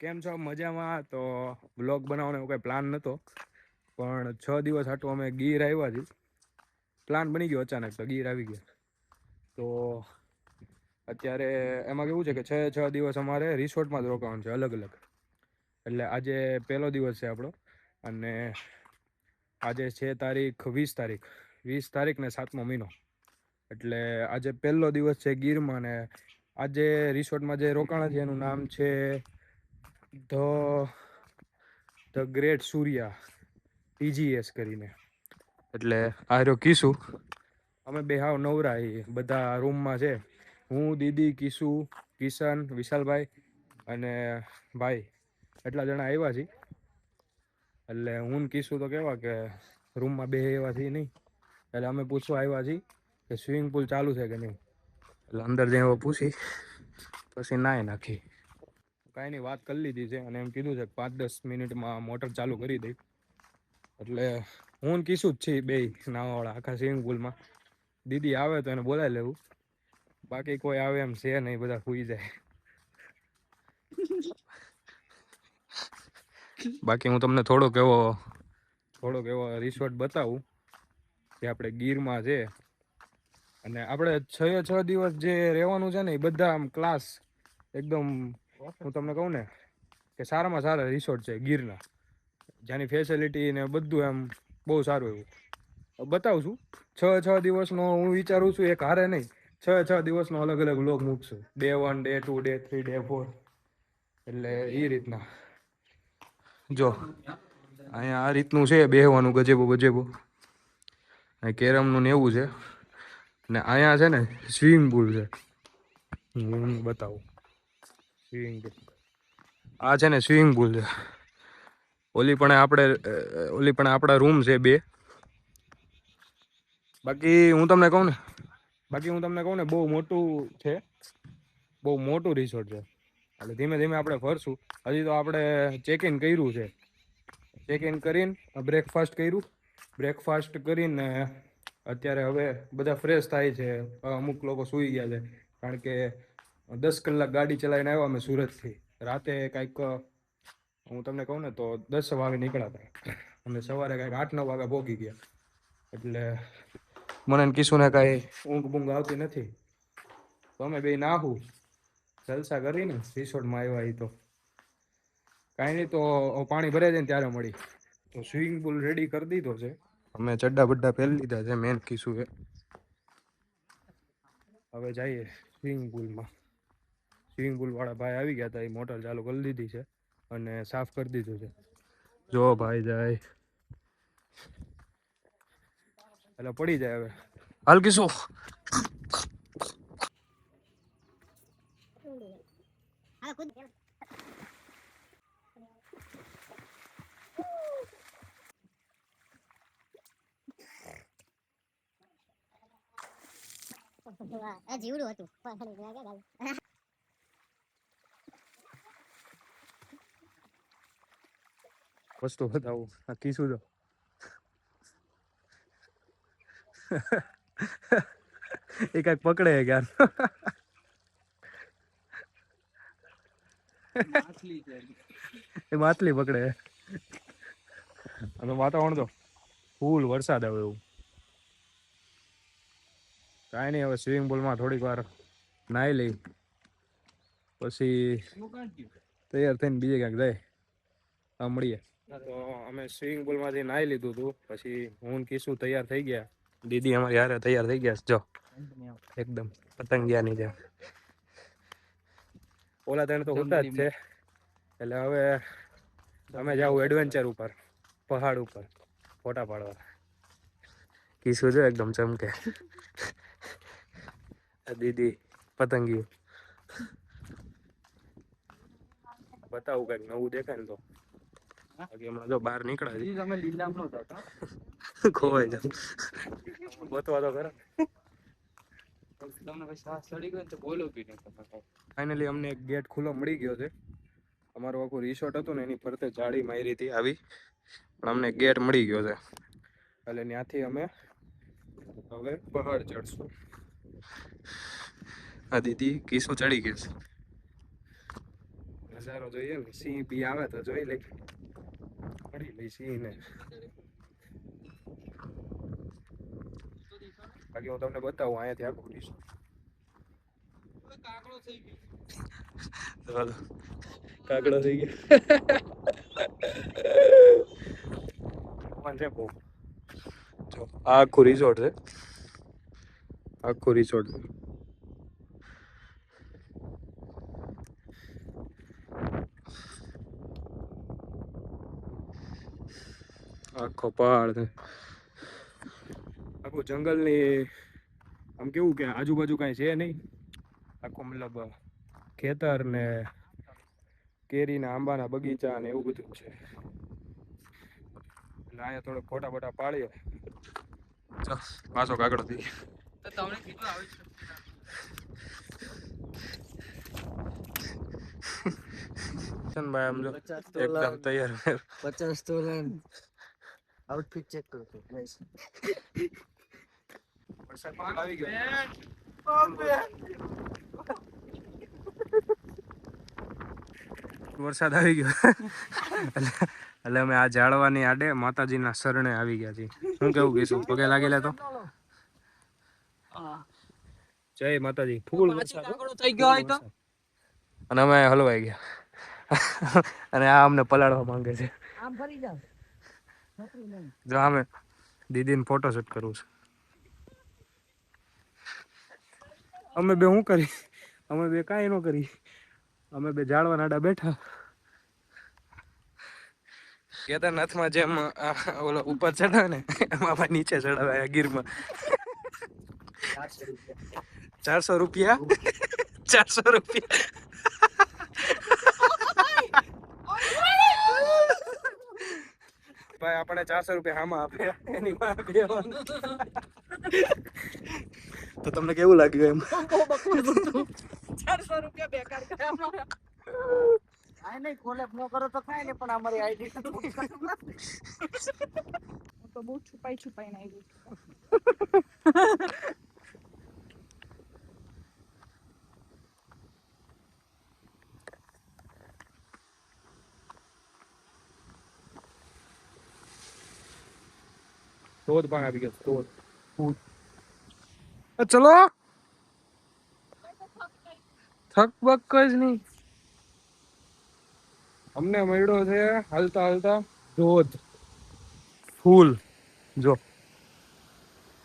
કેમ છો? મજામાં? તો વ્લોગ બનાવવાનો એવો કંઈ પ્લાન નહોતો, પણ 6 દિવસ હાટું અમે ગીર આવ્યા છીએ. પ્લાન બની ગયો અચાનક, તો ગીર આવી ગયા. તો અત્યારે એમાં કેવું છે કે 6 દિવસ અમારે રિસોર્ટમાં જ રોકાવાનું છે, અલગ અલગ. એટલે આજે પહેલો દિવસ છે આપણો, અને આજે છે તારીખ 20 તારીખ, 20 તારીખ ને 7મો મહિનો. એટલે આજે પહેલો દિવસ છે ગીરમાં, ને આજે રિસોર્ટમાં જે રોકાણા છે એનું નામ છે the the great Surya TGS કરીને. એટલે આ રહ્યો કિસુ. અમે બે હાવ નવરા છીએ, બધા રૂમમાં છે. હું, દીદી, કિસુ, કિશન, વિશાલભાઈ અને ભાઈ, એટલા જણા આવ્યા છીએ. એટલે હું ને કિસુ તો કેવા કે રૂમમાં બે એવા છીએ નહીં. એટલે અમે પૂછવા આવ્યા છીએ કે સ્વિમિંગ પુલ ચાલુ છે કે નહીં. એટલે અંદર જઈને પૂછી પછી નાય નાખી. કાંઈ નહીં, વાત કરી લીધી છે, અને એમ કીધું છે કે 5-10 મિનિટમાં મોટર ચાલુ કરી દઈ. એટલે હું ને કિસુ જ છીએ બે નાવાવાળા આખા સ્વિમિંગ પુલમાં. દીદી આવે તો એને બોલાવી લેવું, બાકી કોઈ આવે એમ છે નહીં, બધા સૂઈ જાય. બાકી હું તમને થોડોક એવો રિસોર્ટ બતાવું જે આપણે ગીરમાં છે. અને આપણે 6 દિવસ જે રહેવાનું છે ને એ બધા આમ ક્લાસ એકદમ, હું તમને કહું ને કે સારામાં સારા રિસોર્ટ છે ગીરના, જેની ફેસિલિટી ને બધું એમ બહુ સારું એવું બતાવું છું. 6 દિવસનો હું વિચારું છું એક હારે નહીં, 6 દિવસનો અલગ અલગ વ્લોગ મૂકશું. Day 1, Day 2, Day 3, Day 4. એટલે એ રીતના જો અહીંયા આ રીતનું છે બેહવાનું, ગજેબો. અહીં કેરમનું ને એવું છે. ને અહીંયા છે ને સ્વિમિંગ પુલ છે, હું બતાવું. સ્વિમિંગ પુલ આ છે ને સ્વિમિંગ પુલ છે. ઓલી પણ આપણા રૂમ છે બે. બાકી હું તમને કહું ને બહુ મોટું છે, બહુ મોટું રિસોર્ટ છે. એટલે ધીમે ધીમે આપણે ફરશું. હજી તો આપણે ચેક ઇન કર્યું છે. ચેક ઇન કરીને બ્રેકફાસ્ટ કર્યું. બ્રેકફાસ્ટ કરીને અત્યારે હવે બધા ફ્રેશ થાય છે. અમુક લોકો સૂઈ ગયા છે, કારણ કે 10 કલાક ગાડી ચલાવીને આવ્યા અમે સુરતથી. રાતે કાંઈક હું તમને કહું ને તો 10 વાગે નીકળ્યા હતા, અને સવારે કાંઈક 8-9 વાગે પહોંચી ગયા. એટલે મને કિશુને કાંઈ ઊંઘ આવતી નથી, તો અમે બે નાહું જલસા કરીને રિસોર્ટમાં આવ્યા. એ તો કાંઈ નહીં, તો પાણી ભરાઈ જાય ને ત્યારે મળી. તો સ્વિમિંગ પુલ રેડી કરી દીધો છે, અમે ચડ્ડા બડ્ડા પહેરી લીધા છે. મેન કિસ્સું છે. હવે જઈએ સ્વિમિંગ પુલમાં. સ્વિમિંગ પુલ વાળા ભાઈ આવી ગયા હતા, એ મોટર ચાલુ કરી દીધી છે અને સાફ કરી દીધું છે. જો ભાઈ જાય એટલે પડી જાય. હવે હાલ કિસ્સું. જીવડું હતું. વસ્તુ બતાવું. આ કિસ્સું જો એ કાંઈક પકડે ક્યાર. એ માછલી પકડે. અને વાતાવરણ તો ફૂલ વરસાદ આવે એવું. કાંઈ નહીં, હવે સ્વિમિંગ પુલમાં થોડીક વાર નાહી લઈ, પછી તૈયાર થઈને બીજે ક્યાંક જાય. હા, મળીએ. તો અમે સ્વિમિંગ પુલમાંથી નાહી લીધું હતું, પછી હું ને કિસ્સુ તૈયાર થઈ ગયા. દીદી અમારી હારે તૈયાર થઈ ગયા. જો એકદમ પતંગિયાની જેમ. ઓલા ત્રણ તો હોતા જ છે. એટલે હવે અમે જાવ એડવેન્ચર ઉપર, પહાડ ઉપર ફોટા પાડવા. કિસ્સુ જો એકદમ ચમકે. દીદી પતંગિયું બતાવું કઈક નવું દેખાય ને તો. બાકી હમણાં જો બહાર નીકળ્યા ખોવાઈ જાવ. બતવા તો ખરા. ફાઇનલી અમને એક ગેટ ખુલ્લો મળી ગયો છે. અમારું આખું રિસોર્ટ હતું ને એની ફરતે જાળી મારી હતી આવી, પણ અમને ગેટ મળી ગયો છે. એટલે ત્યાંથી અમે હવે પહાડ ચડશું. આ દીદી કિસ્સુ ચડી ગયો છે. નજારો જોઈએ ને, સિંહ બી આવે તો જોઈ લઈ, પડી લઈ સિંહ ને. બાકી હું તમને બતાવું અહીંયાથી આખું રિસોર્ટ. કાગડો થઈ ગયો, કાગડો થઈ ગયો. છે બહુ. જો આ આખું રિસોર્ટ છે, આખું રિસોર્ટ. આખો પહાડ છે, આખું જંગલની. આમ કેવું કે આજુબાજુ કઈ છે નહીં, આખું મતલબ ખેતર ને કેરીના આંબાના બગીચા ને એવું બધું છે. એટલે અહીંયા થોડો ફોટા બોટા પાડીએ. પાછો કાગડો થઈ ગયો. તમને કીધું આવી છે. ભાઈ આમ જો એકદમ તૈયાર. 50 તોલા આઉટફિટ ચેક કરો તો વરસાદ આવી ગયો. વરસાદ આવી ગયો એટલે અમે આ ઝાડવાની આડે માતાજીના શરણે આવી ગયા છીએ. હું કેવું કહીશું, પગે લાગેલા તો જય માતાજી. ફૂલ વરસાદ થઈ ગયો હોય તો, અને અમે હલવાઈ ગયા અને આ અમને પલાળવા માંગે છે. આમ ફરી જાવ જો અમે દીદીને ફોટોશૂટ કરવું છે. અમે બે શું કરી, અમે બે કાંઈ ન કરી, અમે બે ઝાડવા નાડા બેઠા. કેદારનાથમાં જેમ ઓલો ઉપર ચડાવે ને, એમાં ભાઈ નીચે ચડાવે ગીરમાં. 400 રૂપિયા, 400 રૂપિયા. ભાઈ આપણે 400 રૂપિયા આમાં આપે, એની માં તો તમને કેવું લાગ્યું એમ? 400 રૂપિયા બેકાર કર્યા. આ નહીં કોલેબ ન કરો તો કાંઈ નહીં, પણ અમારી આઈડી તો બહુ છુપાઈ ને આવી. ધોધ પણ આવી ગયો, ધોધ. ચલો થક બક જ નહીં. અમને મળ્યો છે હાલતા હાલતા ધોધ, ફૂલ. જો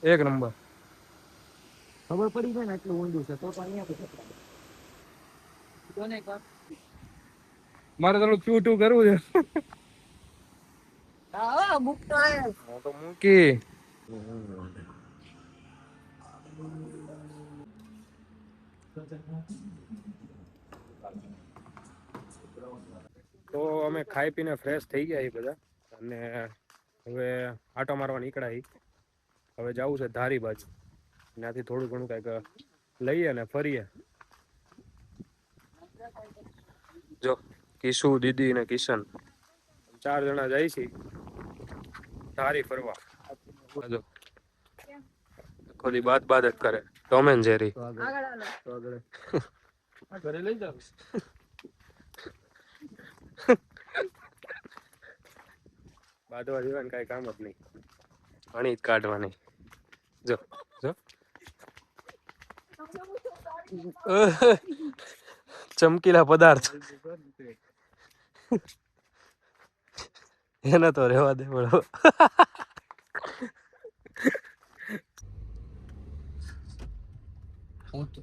એક નંબર. ખબર પડી જાય ને એટલું ઊંડું છે તો અહીંયા મારે થોડું ટુ ટુ કરવું છે. હા મુકતા હે હું તો મૂકી. તો અમે ખાઈ પીને ફ્રેશ થઈ ગયા એ બધા, અને હવે આટો મારવા નીકળ્યા. હવે જવું છે ધારી બાજુ, ત્યાંથી થોડું ઘણું કંઈક લઈએ ને ફરીએ. જો કિશુ, દીદી ને કિશન 4 જણા જાય છે ધારી ફરવા. જો ખોદી બાત બાત જ કરે, ટોમ એન્ડ જેરી. ઘરે લઈ જાવ. બાદવા જેવાનું કઈ કામ જ નહીં, ઘણી જ કાઢવાની. જો જો ચમકીલા પદાર્થ એને તો રહેવા દે બળો.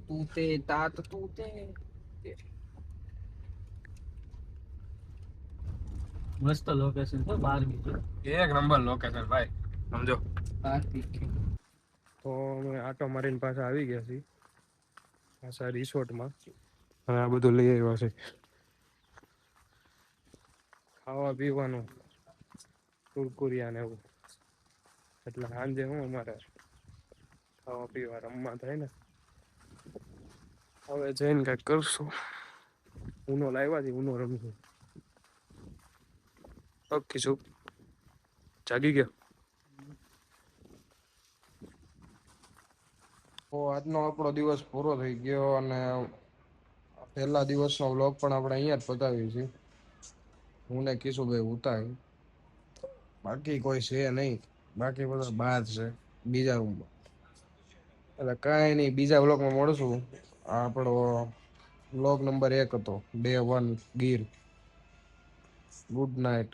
તું તે તાત તું તે મસ્ત લોકેશન છે, 12 એક નંબર લોકેશન ભાઈ, સમજો. તો અમે આટો મારીને પાછા આવી ગયા છીએ પાછા રિસોર્ટમાં, અને આ બધું લઈ આવ્યા છે ખાવા પીવાનું, કુરકુરિયા ને એવું. એટલે સાંજે હું અમારે ખાવા પીવા રમવા થાય ને, હવે જઈને કંઈક કરશું. ઉનો લાવ્યા છે, ઉનો રમશું. ઓકે શું જાગી ગયો. તો આજનો આપણો દિવસ પૂરો થઈ ગયો, અને પહેલા દિવસનો વ્લોગ પણ આપણે અહીંયા જ પતાવીએ છીએ. હું ને કિશુભાઈ ઉતાય, બાકી કોઈ છે નહીં. બાકી બધા બહાર છે બીજા રૂમમાં. એટલે કાંઈ નહીં, બીજા વ્લોગમાં મળશું. આ આપણો વ્લોગ નંબર 1 હતો, ડે 1 ગીર. Good night.